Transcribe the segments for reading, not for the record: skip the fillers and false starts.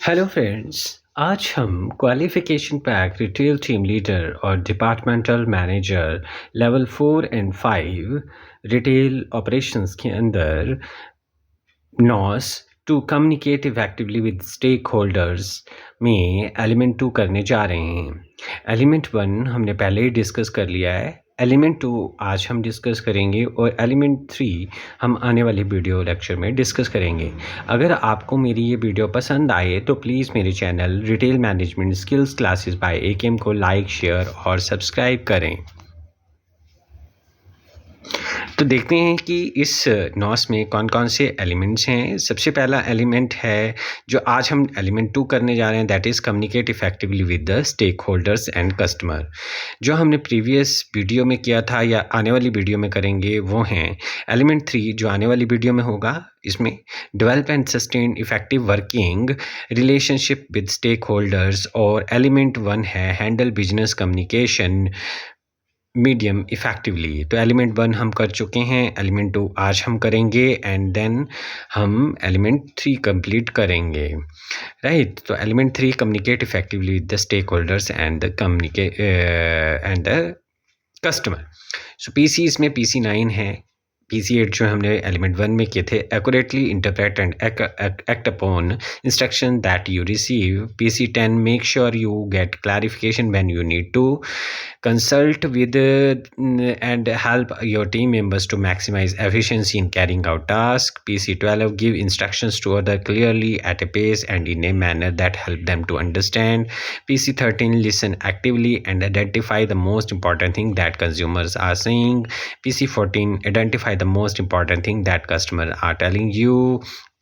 Hello friends. आज हम qualification pack retail team leader और डिपार्टमेंटल मैनेजर लेवल 4 और 5 रिटेल ऑपरेशंस के अंदर knows to communicate effectively with stakeholders में एलिमेंट 2 करने जा रहे हैं। एलिमेंट 1 हमने पहले ही डिस्कस कर लिया है। एलिमेंट 2 आज हम डिस्कस करेंगे और एलिमेंट 3 हम आने वाली वीडियो लेक्चर में डिस्कस करेंगे। अगर आपको मेरी ये वीडियो पसंद आए तो प्लीज़ मेरे channel retail management skills classes bye AKM को लाइक, शेयर और सब्सक्राइब करें। तो देखते हैं कि इस नॉस में कौन कौन से एलिमेंट्स हैं। सबसे पहला एलिमेंट है जो आज हम एलिमेंट 2 करने जा रहे हैं, that is communicate effectively with the stakeholders and customer. जो हमने प्रीवियस वीडियो में किया था या आने वाली वीडियो में करेंगे वो हैं एलिमेंट 3 जो आने वाली वीडियो में होगा। इसमें develop and sustain effective working relationship with stakeholders, और एलिमेंट 1 है handle business communication medium effectively. तो एलिमेंट 1 हम कर चुके हैं, एलिमेंट 2 आज हम करेंगे एंड देन हम एलिमेंट 3 कंप्लीट करेंगे, राइट। तो element 3 communicate effectively with the stakeholders and the customer. So PC इसमें पीसी 9 है। पीसी 8 जो हमने एलिमेंट 1 में किए थे, accurately interpret and act upon instruction that you receive. PC 10 make sure you get clarification when you need to consult with and help your team members to maximize efficiency in carrying out tasks. PC 12 give instructions to other clearly at a pace and in a manner that help them to understand. PC 13 listen actively and identify the most important thing that consumers are saying. PC 14 identify the most important thing that customers are telling you.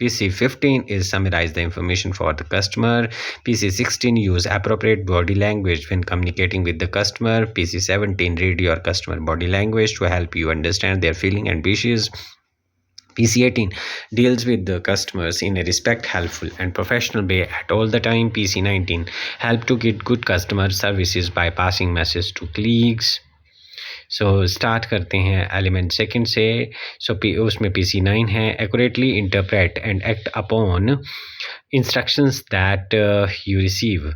PC 15 is summarize the information for the customer. PC 16 use appropriate body language when communicating with the customer. PC 17 read your customer body language to help you understand their feeling and wishes. PC 18 deals with the customers in a respect, helpful and professional way at all the time. PC 19 help to get good customer services by passing message to colleagues. So start करते हैं element second से। उसमें PC 9 है, accurately interpret and act upon instructions that you receive.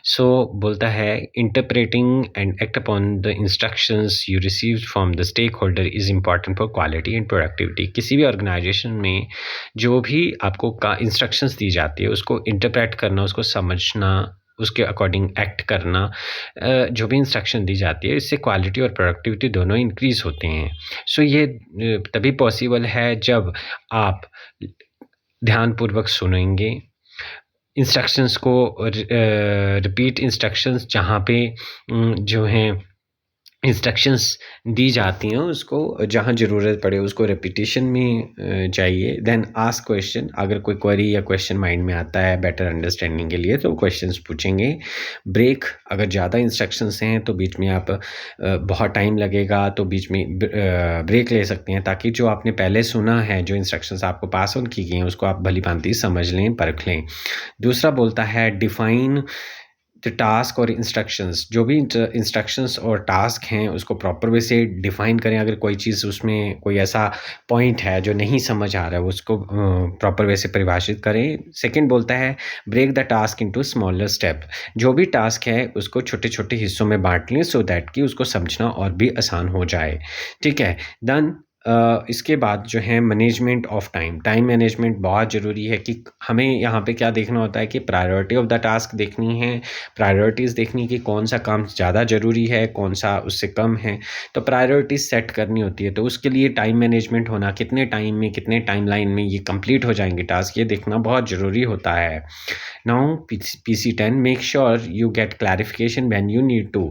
So बोलता है interpreting and act upon the instructions you receive from the stakeholder is important for quality and productivity. किसी भी organisation में जो भी आपको इंस्ट्रक्शंस दी जाती है उसको इंटरप्रेट करना, उसको समझना, उसके अकॉर्डिंग एक्ट करना, जो भी इंस्ट्रक्शन दी जाती है, इससे क्वालिटी और प्रोडक्टिविटी दोनों इंक्रीज़ होते हैं। सो ये तभी पॉसिबल है जब आप ध्यानपूर्वक सुनेंगे इंस्ट्रक्शंस को, रिपीट इंस्ट्रक्शंस जहाँ पे जो हैं इंस्ट्रक्शंस दी जाती हैं उसको जहाँ ज़रूरत पड़े उसको रेपिटेशन में चाहिए। देन आस्क क्वेश्चन, अगर कोई क्वेरी या क्वेश्चन माइंड में आता है बेटर अंडरस्टैंडिंग के लिए तो क्वेश्चंस पूछेंगे। ब्रेक, अगर ज़्यादा इंस्ट्रक्शंस हैं तो बीच में आप बहुत टाइम लगेगा तो बीच में ब्रेक ले सकते हैं, ताकि जो आपने पहले सुना है, जो इंस्ट्रक्शंस आपको पास ऑन की गई हैं उसको आप भली भांति समझ लें, परख लें। दूसरा बोलता है डिफ़ाइन द टास्क और इंस्ट्रक्शंस। जो भी इंस्ट्रक्शंस और टास्क हैं उसको प्रॉपर वे से डिफ़ाइन करें। अगर कोई चीज़ उसमें कोई ऐसा पॉइंट है जो नहीं समझ आ रहा है उसको प्रॉपर वे से परिभाषित करें। सेकंड बोलता है break the task into smaller step. जो भी टास्क है उसको छोटे छोटे हिस्सों में बांट लें सो दैट कि उसको समझना और भी आसान हो जाए, ठीक है। देन इसके बाद जो है management of time. Time management बहुत ज़रूरी है कि हमें यहाँ पे क्या देखना होता है कि प्रायोरिटी ऑफ द टास्क देखनी है, प्रायोरिटीज़ देखनी कि कौन सा काम ज़्यादा ज़रूरी है, कौन सा उससे कम है, तो प्रायोरिटीज़ सेट करनी होती है। तो उसके लिए टाइम मैनेजमेंट होना, कितने टाइम में, कितने टाइमलाइन में ये कंप्लीट हो जाएंगे टास्क, ये देखना बहुत ज़रूरी होता है। Now PC 10 make sure you get clarification when you need to,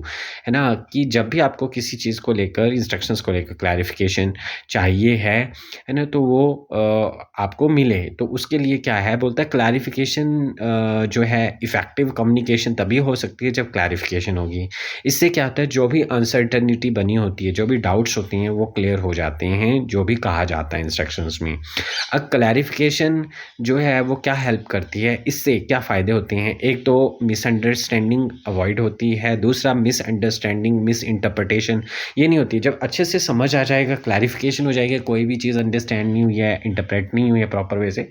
है ना, कि जब भी आपको किसी चीज़ को लेकर, इंस्ट्रक्शंस को लेकर क्लैरिफिकेशन चाहिए है ना, तो वो आपको मिले। तो उसके लिए क्या है, बोलता है क्लैरिफिकेशन जो है इफ़ेक्टिव कम्युनिकेशन तभी हो सकती है जब क्लैरिफिकेशन होगी। इससे क्या होता है, जो भी अनसर्टेनिटी बनी होती है, जो भी डाउट्स होती हैं वो क्लियर हो जाते हैं, जो भी कहा जाता है इंस्ट्रक्शंस में। अब क्लैरिफिकेशन जो है वो क्या हेल्प करती है, इससे क्या फ़ायदे होते हैं। एक तो मिसअंडरस्टैंडिंग अवॉइड होती है, दूसरा मिसअंडरस्टैंडिंग, मिस इंटरप्रिटेशन ये नहीं होती। जब अच्छे से समझ आ जाएगा, क्लैरिफिकेशन फ्रस्ट्रेशन हो जाएगी, कोई भी चीज़ अंडरस्टैंड नहीं हुई है, इंटरप्रेट नहीं हुई है प्रॉपर वे से,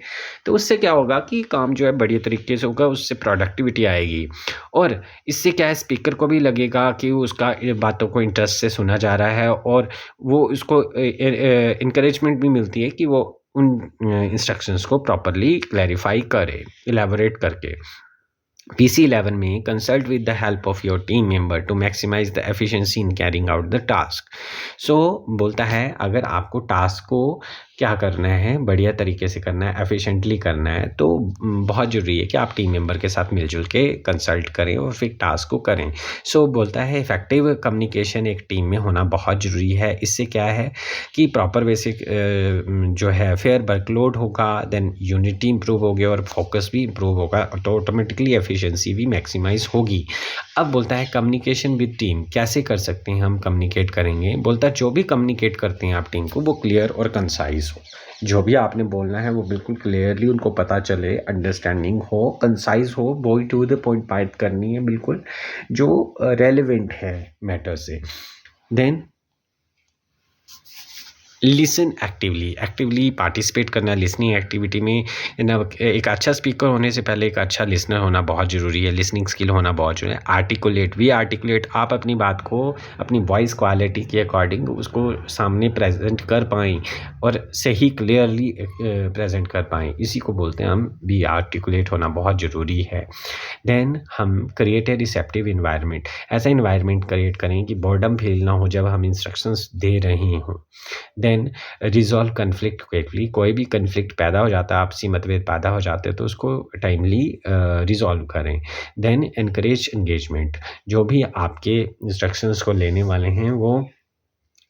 तो उससे क्या होगा कि काम जो है बढ़िया तरीके से होगा, उससे प्रोडक्टिविटी आएगी। और इससे क्या है, स्पीकर को भी लगेगा कि उसका बातों को इंटरेस्ट से सुना जा रहा है, और वो उसको इनकरेजमेंट भी मिलती है कि वो उन इंस्ट्रक्शंस को प्रॉपरली क्लैरिफाई करे, इलैबोरेट करके। PC11 में consult with the help of your team member to maximize the efficiency in carrying out the task. So बोलता है अगर आपको टास्क को क्या करना है, बढ़िया तरीके से करना है, एफिशिएंटली करना है, तो बहुत ज़रूरी है कि आप टीम मेंबर के साथ मिलजुल के कंसल्ट करें और फिर टास्क को करें। सो बोलता है इफेक्टिव कम्युनिकेशन एक टीम में होना बहुत ज़रूरी है। इससे क्या है कि प्रॉपर बेसिक जो है फेयर वर्कलोड होगा, देन यूनिटी इंप्रूव होगी और फोकस भी इंप्रूव होगा, तो ऑटोमेटिकली एफिशिएंसी भी मैक्सिमाइज होगी। अब बोलता है कम्युनिकेशन विद टीम कैसे कर सकते हैं, हम कम्युनिकेट करेंगे। बोलता है जो भी कम्युनिकेट करते हैं आप टीम को, वो क्लियर और कंसाइज हो। जो भी आपने बोलना है वो बिल्कुल क्लियरली उनको पता चले, अंडरस्टैंडिंग हो, कंसाइज हो, वो टू द पॉइंट बात करनी है, बिल्कुल जो रेलेवेंट है मैटर से। देन लिसन एक्टिवली पार्टिसिपेट करना लिसनिंग एक्टिविटी में ना। एक अच्छा स्पीकर होने से पहले एक अच्छा लिसनर होना बहुत ज़रूरी है, लिसनिंग स्किल होना बहुत ज़रूरी है। आर्टिकुलेट आप अपनी बात को अपनी वॉइस क्वालिटी के अकॉर्डिंग उसको सामने प्रेजेंट कर पाएँ और सही क्लियरली प्रेजेंट कर पाएँ, इसी को बोलते हैं हम भी आर्टिकुलेट होना बहुत ज़रूरी है। देन हम क्रिएट ए रिसेप्टिव इन्वायरमेंट, ऐसा इन्वायरमेंट क्रिएट करें कि बोर्डम फील ना हो जब हम इंस्ट्रक्शंस दे रहे हों। देन रिजॉल्व कन्फ्लिक्ट क्विकली, कोई भी कन्फ्लिक्ट पैदा हो जाता है, आपसी मतभेद पैदा हो जाते हैं, तो उसको टाइमली रिजॉल्व करें। देन एनकरेज एंगेजमेंट, जो भी आपके इंस्ट्रक्शंस को लेने वाले हैं वो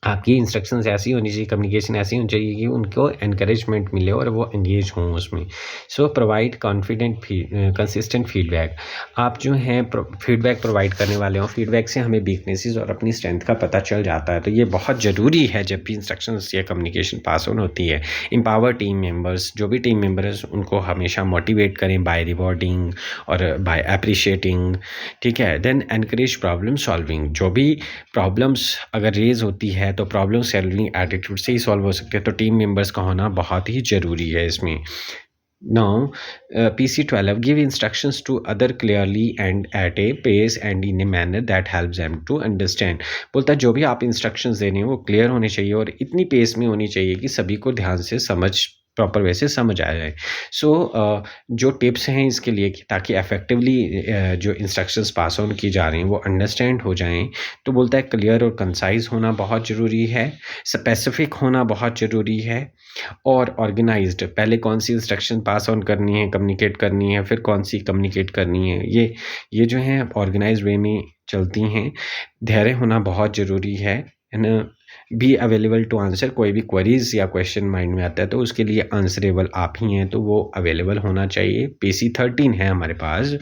आपकी इंस्ट्रक्शंस ऐसी होनी चाहिए, कम्युनिकेशन ऐसी होनी चाहिए कि उनको एनकरेजमेंट मिले और वो एंगेज हों उसमें। सो प्रोवाइड कंसिस्टेंट फीडबैक, आप जो हैं फीडबैक प्रोवाइड करने वाले हो, फीडबैक से हमें वीकनेसेस और अपनी स्ट्रेंथ का पता चल जाता है, तो ये बहुत ज़रूरी है जब भी इंस्ट्रक्शंस या कम्युनिकेशन पास ऑन होती है। एम्पावर टीम मेंबर्स, जो भी टीम मेंबर्स उनको हमेशा मोटिवेट करें बाय रिवॉर्डिंग और बाय अप्रिशिएटिंग, ठीक है। देन एनकरेज प्रॉब्लम सॉल्विंग, जो भी प्रॉब्लम्स अगर रेज होती है तो प्रॉब्लम सॉल्विंग एटीट्यूड से ही सॉल्व हो सकते हैं, तो टीम मेंबर्स का होना बहुत ही ज़रूरी है इसमें। Now PC12 give instructions to other clearly and at a pace and in a manner that helps them to understand. बोलता है जो भी आप इंस्ट्रक्शंस दे रहे हैं वो क्लियर होने चाहिए और इतनी पेस में होनी चाहिए कि सभी को ध्यान से प्रॉपर वे से समझ आ जाए। सो जो टिप्स हैं इसके लिए कि ताकि इफेक्टिवली जो इंस्ट्रक्शंस पास ऑन की जा रही हैं वो अंडरस्टैंड हो जाएं, तो बोलता है क्लियर और कंसाइज होना बहुत ज़रूरी है, स्पेसिफिक होना बहुत ज़रूरी है, और ऑर्गेनाइज्ड, पहले कौन सी इंस्ट्रक्शन पास ऑन करनी है, कम्युनिकेट करनी है, फिर कौन सी कम्युनिकेट करनी है, ये जो है ऑर्गेनाइज्ड वे में चलती हैं। धैर्य होना बहुत ज़रूरी है ना। बी अवेलेबल टू आंसर, कोई भी क्वेरीज या क्वेश्चन माइंड में आता है तो उसके लिए आंसरेबल आप ही हैं, तो वो अवेलेबल होना चाहिए। PC13 है हमारे पास,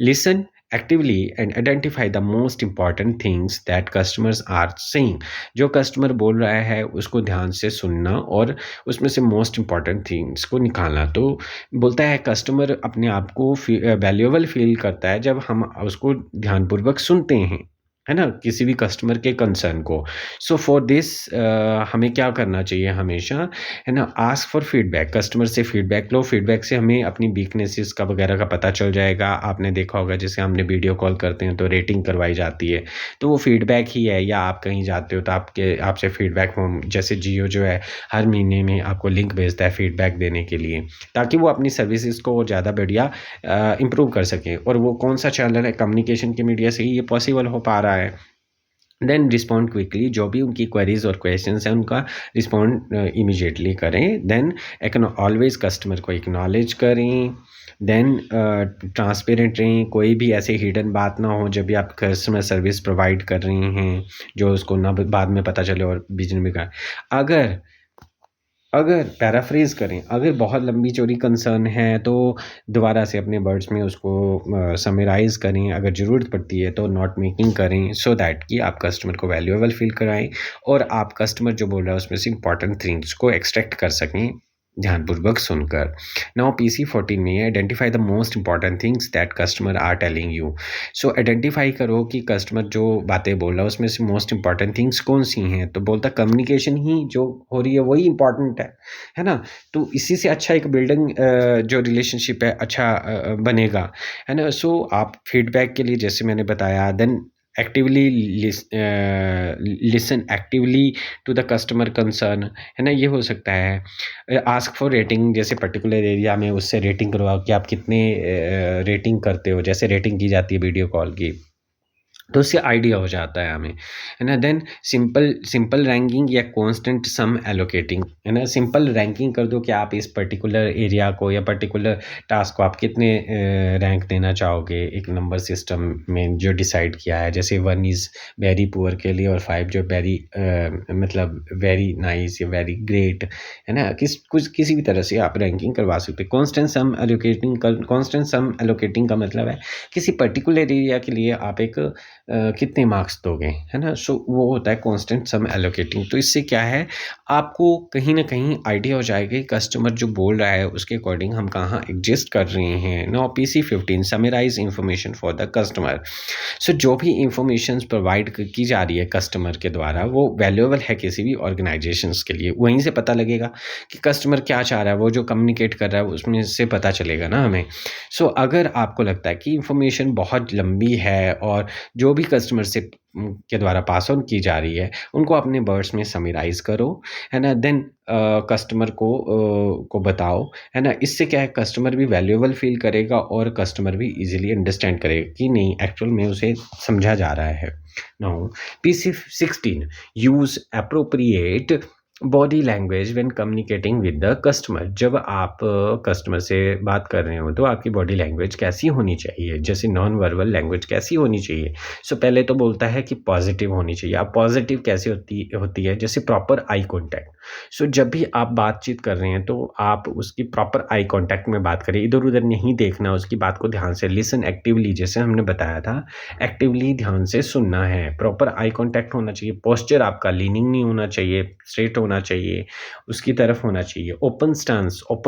listen actively and identify the most important things that customers are saying, जो कस्टमर बोल रहा है उसको ध्यान से सुनना और उसमें से मोस्ट इंपॉर्टेंट थिंग्स को निकालना। तो बोलता है कस्टमर अपने आप को वैल्यूएबल फील करता है जब हम उसको ध्यानपूर्वक सुनते हैं, है ना, किसी भी कस्टमर के कंसर्न को। सो फॉर दिस हमें क्या करना चाहिए हमेशा, है ना, आस्क फॉर फीडबैक, कस्टमर से फीडबैक लो, फीडबैक से हमें अपनी वीकनेसेस का वगैरह का पता चल जाएगा। आपने देखा होगा जैसे हमने वीडियो कॉल करते हैं तो रेटिंग करवाई जाती है, तो वो फीडबैक ही है, या आप कहीं जाते हो तो आपसे फीडबैक जैसे जियो जो है हर महीने में आपको लिंक भेजता है फीडबैक देने के लिए, ताकि वो अपनी सर्विसेज को और ज़्यादा बढ़िया इम्प्रूव कर सकें। और वो कौन सा चैनल है, कम्युनिकेशन के मीडिया से ही ये पॉसिबल हो पा रहा है। देन रिस्पॉन्ड क्विकली, जो भी उनकी क्वेरीज और क्वेश्चंस हैं उनका रिस्पॉन्ड इमीडिएटली करें। देन ऑलवेज कस्टमर को एक्नॉलेज करें। देन ट्रांसपेरेंट रहें, कोई भी ऐसे हिडन बात ना हो जब भी आप कस्टमर सर्विस प्रोवाइड कर रहे हैं जो उसको ना बाद में पता चले और बिजनेस में का। अगर पैराफ्रेज करें, अगर बहुत लंबी चौड़ी कंसर्न है तो दोबारा से अपने वर्ड्स में उसको समराइज़ करें, अगर ज़रूरत पड़ती है तो नोट मेकिंग करें, सो दैट कि आप कस्टमर को वैल्यूएबल फील कराएं और आप कस्टमर जो बोल रहा है उसमें से इंपॉर्टेंट थिंग्स को एक्सट्रैक्ट कर सकें ध्यानपूर्वक सुनकर। नाउ PC14 में identify the most important things that customer are telling you. So identify करो कि कस्टमर जो बातें बोल रहा है उसमें से मोस्ट इंपॉर्टेंट थिंग्स कौन सी हैं। तो बोलता कम्युनिकेशन ही जो हो रही है वही इंपॉर्टेंट है ना। तो इसी से अच्छा एक बिल्डिंग जो रिलेशनशिप है अच्छा बनेगा, है ना। सो आप फीडबैक के लिए जैसे मैंने बताया, then actively listen actively to the customer concern, है ना। ये हो सकता है आस्क फॉर रेटिंग, जैसे पर्टिकुलर एरिया में उससे रेटिंग करवाओ कि आप कितने रेटिंग करते हो, जैसे रेटिंग की जाती है वीडियो कॉल की, तो उससे आइडिया हो जाता है हमें, है ना। देन सिंपल सिंपल रैंकिंग या कांस्टेंट सम एलोकेटिंग, है ना। सिंपल रैंकिंग कर दो कि आप इस पर्टिकुलर एरिया को या पर्टिकुलर टास्क को आप कितने रैंक देना चाहोगे एक नंबर सिस्टम में जो डिसाइड किया है। जैसे 1 इज़ वेरी पुअर के लिए और 5 जो वेरी मतलब वेरी नाइस या वेरी ग्रेट, है ना। किसी भी तरह से आप रैंकिंग करवा सकते हैं। कांस्टेंट सम एलोकेटिंग का मतलब है किसी पर्टिकुलर एरिया के लिए आप एक कितने मार्क्स दोगे, है ना। सो वो होता है कांस्टेंट सम एलोकेटिंग। तो इससे क्या है, आपको कहीं ना कहीं आइडिया हो जाएगा कि कस्टमर जो बोल रहा है उसके अकॉर्डिंग हम कहाँ एडजस्ट कर रहे हैं। Now PC15 summarize information for the customer. So जो भी इंफॉर्मेशन प्रोवाइड की जा रही है कस्टमर के द्वारा वो वैल्यूएबल है किसी भी ऑर्गेनाइजेशंस के लिए। वहीं से पता लगेगा कि कस्टमर क्या चाह रहा है, वो जो कम्युनिकेट कर रहा है उसमें से पता चलेगा ना हमें। सो अगर आपको लगता है कि इंफॉर्मेशन बहुत लंबी है और जो भी कस्टमर से के द्वारा पास ऑन की जा रही है उनको अपने वर्ड्स में समराइज करो, है ना। देन कस्टमर को बताओ, है ना। इससे क्या है, कस्टमर भी वैल्यूएबल फील करेगा और कस्टमर भी इजीली अंडरस्टैंड करेगा कि नहीं एक्चुअल में उसे समझा जा रहा है। Now PC16 use appropriate body language when communicating with the customer. जब आप कस्टमर से बात कर रहे हो तो आपकी बॉडी लैंग्वेज कैसी होनी चाहिए, जैसे नॉन वर्बल लैंग्वेज कैसी होनी चाहिए। सो पहले तो बोलता है कि पॉजिटिव होनी चाहिए। आप पॉजिटिव कैसे होती है, जैसे प्रॉपर आई कॉन्टैक्ट। सो जब भी आप बातचीत कर रहे हैं तो आप उसकी प्रॉपर आई कॉन्टैक्ट में बात करें, इधर उधर नहीं देखना, उसकी बात को ध्यान से लिसन एक्टिवली, जैसे हमने बताया था एक्टिवली ध्यान से सुनना है। प्रॉपर आई कॉन्टैक्ट होना चाहिए। पोस्चर आपका लीनिंग नहीं होना चाहिए, स्ट्रेट होना चाहिए, उसकी तरफ होना चाहिए। ओपन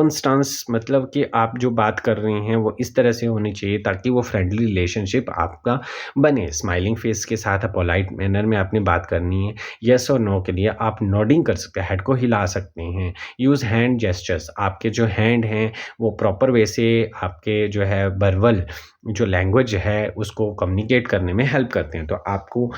स्टांस मतलब कि आप जो बात कर रहे हैं वो इस तरह से होनी चाहिए ताकि वो फ्रेंडली रिलेशनशिप आपका बने। स्माइलिंग फेस के साथ पोलाइट मैनर में आपने बात करनी है। येस और नो के लिए आप नोडिंग कर सकते हैं, हेड को हिला सकते हैं। यूज़ हैंड जेस्चर्स, आपके जो हैंड हैं वो प्रॉपर वे से आपके जो है वर्बल जो लैंग्वेज है उसको कम्युनिकेट करने में हेल्प करते हैं। तो आपको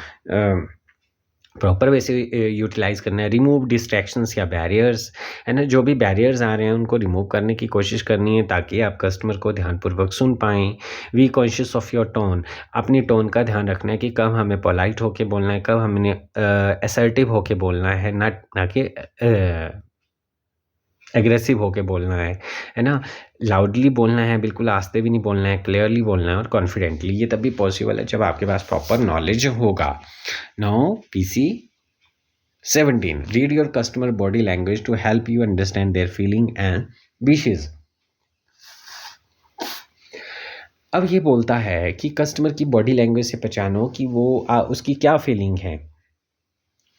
प्रॉपर वे से यूटिलाइज़ करना है। रिमूव डिस्ट्रैक्शंस या बैरियर्स, है ना। जो भी बैरियर्स आ रहे हैं उनको रिमूव करने की कोशिश करनी है ताकि आप कस्टमर को ध्यानपूर्वक सुन पाएँ। Be conscious of your tone, अपनी टोन का ध्यान रखना है कि कब हमें पोलाइट होके बोलना है, कब हमने असर्टिव होके बोलना है, ना कि एग्रेसिव होके बोलना है ना। लाउडली बोलना है, बिल्कुल आस्ते भी नहीं बोलना है, क्लियरली बोलना है और कॉन्फिडेंटली। ये तभी पॉसिबल है जब आपके पास प्रॉपर नॉलेज होगा। Now PC17 read your customer body language to help you understand their feeling and wishes. अब ये बोलता है कि कस्टमर की बॉडी लैंग्वेज से पहचानो कि वो उसकी क्या फीलिंग है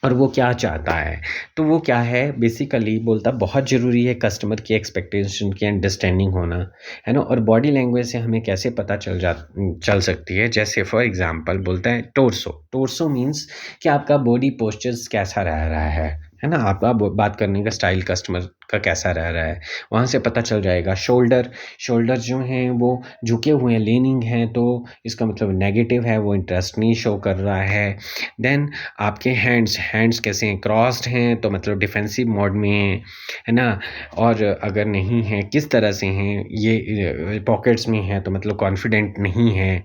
और वो क्या चाहता है। तो वो क्या है, बेसिकली बोलता बहुत ज़रूरी है कस्टमर की एक्सपेक्टेशन की अंडरस्टैंडिंग होना, है ना। और बॉडी लैंग्वेज से हमें कैसे पता चल सकती है, जैसे फॉर एग्जांपल बोलता है टोर्सो मीन्स कि आपका बॉडी पोस्चर्स कैसा रह रहा है ना। आपका बात करने का स्टाइल कस्टमर का कैसा रह रहा है, वहाँ से पता चल जाएगा। शोल्डर जो हैं वो झुके हुए हैं, लीनिंग हैं, तो इसका मतलब नेगेटिव है, वो इंटरेस्ट नहीं शो कर रहा है। देन आपके हैंड्स कैसे हैं, क्रॉस्ड हैं तो मतलब डिफेंसिव मोड में हैं, है ना। और अगर नहीं है किस तरह से हैं, ये पॉकेट्स में है तो मतलब कॉन्फिडेंट नहीं है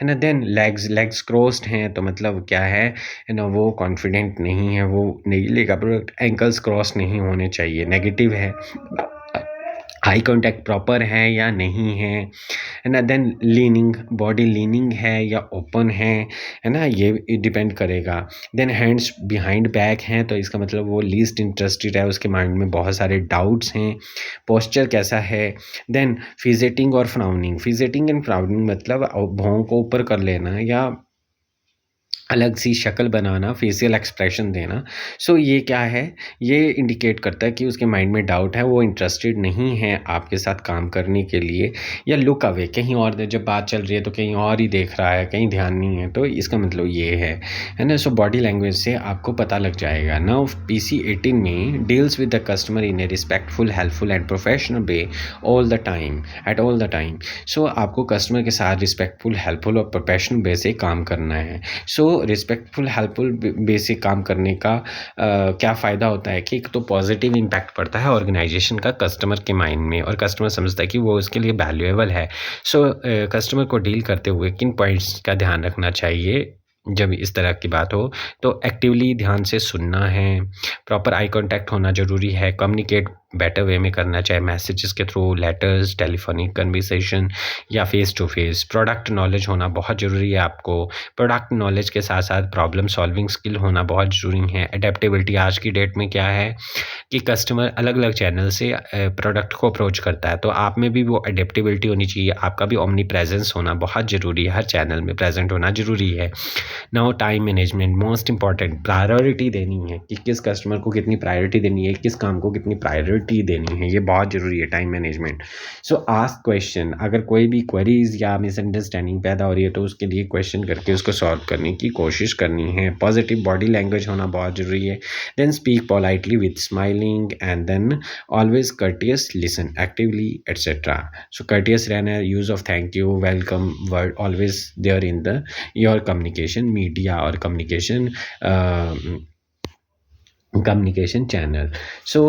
ना। देन लेग्स क्रॉस्ड हैं तो मतलब क्या है ना, वो कॉन्फिडेंट नहीं है, वो नहीं लेगा प्रोडक्ट। एंकल्स क्रॉस नहीं होने चाहिए, नेगेटिव है। आई कॉन्टैक्ट प्रॉपर है या नहीं है ना। देन बॉडी लीनिंग है या ओपन है ना, ये डिपेंड करेगा। देन हैंड्स बिहाइंड बैक हैं तो इसका मतलब वो लीस्ट इंटरेस्टेड है, उसके माइंड में बहुत सारे डाउट्स हैं। पोस्चर कैसा है। देन फिजेटिंग एंड फ्राउनिंग मतलब भौं को ऊपर कर लेना या अलग सी शक्ल बनाना, फेशियल एक्सप्रेशन देना। सो ये क्या है, ये इंडिकेट करता है कि उसके माइंड में डाउट है, वो इंटरेस्टेड नहीं है आपके साथ काम करने के लिए, या लुक अवे, कहीं और जब बात चल रही है तो कहीं और ही देख रहा है, कहीं ध्यान नहीं है, तो इसका मतलब ये है ना। सो बॉडी लैंग्वेज से आपको पता लग जाएगा। नाउ PC-18 में deals with the customer in a respectful, helpful and professional way all the time, at all the time. So आपको कस्टमर के साथ रिस्पेक्टफुल, हेल्पफुल और प्रोफेशनल वे से काम करना है। सो रिस्पेक्टफुल, हेल्पफुल वे से काम करने का क्या फ़ायदा होता है कि एक तो पॉजिटिव इम्पैक्ट पड़ता है ऑर्गेनाइजेशन का कस्टमर के माइंड में, और कस्टमर समझता है कि वो उसके लिए वैल्यूएबल है। सो कस्टमर को डील करते हुए किन पॉइंट्स का ध्यान रखना चाहिए जब इस तरह की बात हो, तो एक्टिवली ध्यान से सुनना है, प्रॉपर आई कॉन्टैक्ट होना ज़रूरी है, कम्युनिकेट बेटर वे में करना, चाहे मैसेजेस के थ्रू, लेटर्स, टेलीफोनिक कन्वर्सेशन या face to face. Product knowledge होना बहुत ज़रूरी है आपको। प्रोडक्ट नॉलेज के साथ साथ प्रॉब्लम सॉल्विंग स्किल होना बहुत ज़रूरी है। एडेप्टेबिलिटी, आज की डेट में क्या है कि कस्टमर अलग-अलग चैनल से प्रोडक्ट को अप्रोच करता है, तो आप में भी वो एडेप्टेबिलिटी होनी चाहिए। आपका भी ओमनी प्रेजेंस होना बहुत ज़रूरी है, हर चैनल में प्रेजेंट होना ज़रूरी है। Now time management most important, priority देनी है कि किस कस्टमर को कितनी प्रायोरिटी देनी है, किस काम को कितनी प्रायोरिटी देनी है, ये बहुत ज़रूरी है टाइम मैनेजमेंट। सो आस्क क्वेश्चन, अगर कोई भी क्वेरीज या मिसअंडरस्टैंडिंग पैदा हो रही है तो उसके लिए क्वेश्चन करके उसको सॉल्व करने की कोशिश करनी है। पॉजिटिव बॉडी लैंग्वेज होना बहुत ज़रूरी है। Then speak politely with smiling, and then always courteous, listen actively, etcetera. So courteous रहना है, use of thank you, welcome word always there in the your communication media और कम्युनिकेशन चैनल। सो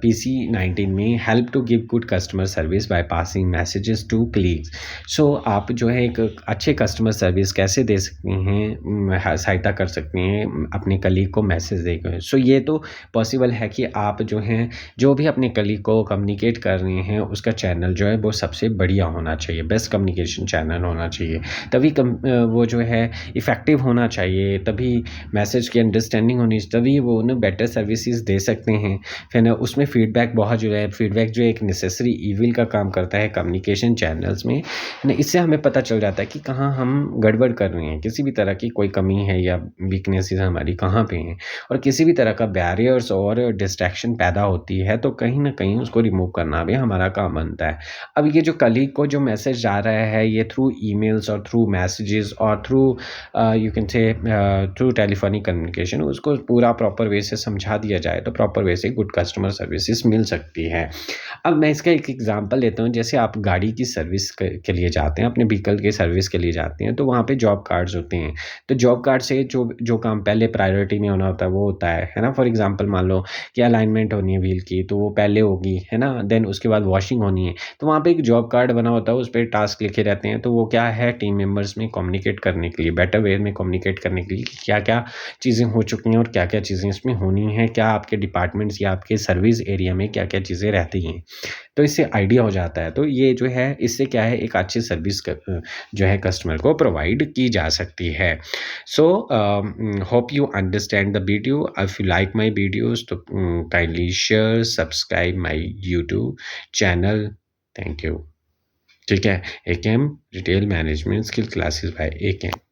PC-19 में help to give good customer service by passing messages to colleagues. So आप जो है एक अच्छे customer service कैसे दे सकती हैं, सहायता कर सकती हैं अपने कलीग को मैसेज देकर। सो ये तो पॉसिबल है कि आप जो हैं, जो भी अपने कलीग को कम्युनिकेट कर रहे हैं, उसका चैनल जो है वो सबसे बढ़िया होना चाहिए, बेस्ट कम्युनिकेशन चैनल होना चाहिए, तभी वो जो है इफ़ेक्टिव होना चाहिए, तभी मैसेज की अंडरस्टैंडिंग होनी चाहिए, तभी वो उन्हें बेटर सर्विसेज दे सकते हैं। फिर ना उसमें फीडबैक बहुत जो है, फीडबैक जो एक नेसेसरी ईविल का काम करता है कम्युनिकेशन चैनल्स में ना। इससे हमें पता चल जाता है कि कहाँ हम गड़बड़ कर रहे हैं, किसी भी तरह की कोई कमी है या वीकनेसेस हमारी कहाँ पे हैं, और किसी भी तरह का बैरियर्स और डिस्ट्रैक्शन पैदा होती है तो कहीं ना कहीं उसको रिमूव करना भी हमारा काम बनता है। अब ये जो कलीग को जो मैसेज जा रहा है, ये थ्रू ईमेल्स और थ्रू मैसेजेस और through you can say through telephonic communication, उसको पूरा प्रॉपर वे से समझा दिया जाए तो प्रॉपर वे से गुड कस्टमर सर्विसेज मिल सकती है। अब मैं इसका एक एग्जांपल लेता हूँ, जैसे आप गाड़ी की सर्विस के लिए जाते हैं, अपने व्हीकल के सर्विस के लिए जाते हैं, तो वहाँ पे जॉब कार्ड्स होते हैं। तो जॉब कार्ड से जो जो काम पहले प्रायोरिटी में होना होता है वो होता है ना। फॉर एग्जांपल मान लो कि अलाइनमेंट होनी है व्हील की, तो वो पहले होगी, है ना। देन उसके बाद वॉशिंग होनी है, तो वहाँ पे एक जॉब कार्ड बना होता है, उस पर टास्क लिखे रहते हैं। तो वो क्या है, टीम मेंबर्स में कम्युनिकेट करने के लिए, बेटर वे में कम्युनिकेट करने के लिए कि क्या क्या चीज़ें हो चुकी हैं और क्या क्या चीज़ें इसमें होनी हैं, क्या आपके डिपार्टमेंट्स या आपके सर्विस एरिया में क्या क्या चीज़ें रहती हैं, तो इससे आइडिया हो जाता है। तो ये जो है, इससे क्या है, एक अच्छी सर्विस जो है कस्टमर को प्रोवाइड की जा सकती है। So hope you understand the video. If you like my videos तो kindly share, subscribe my YouTube channel. Thank you. ठीक है। AKM retail management skill classes by AKM।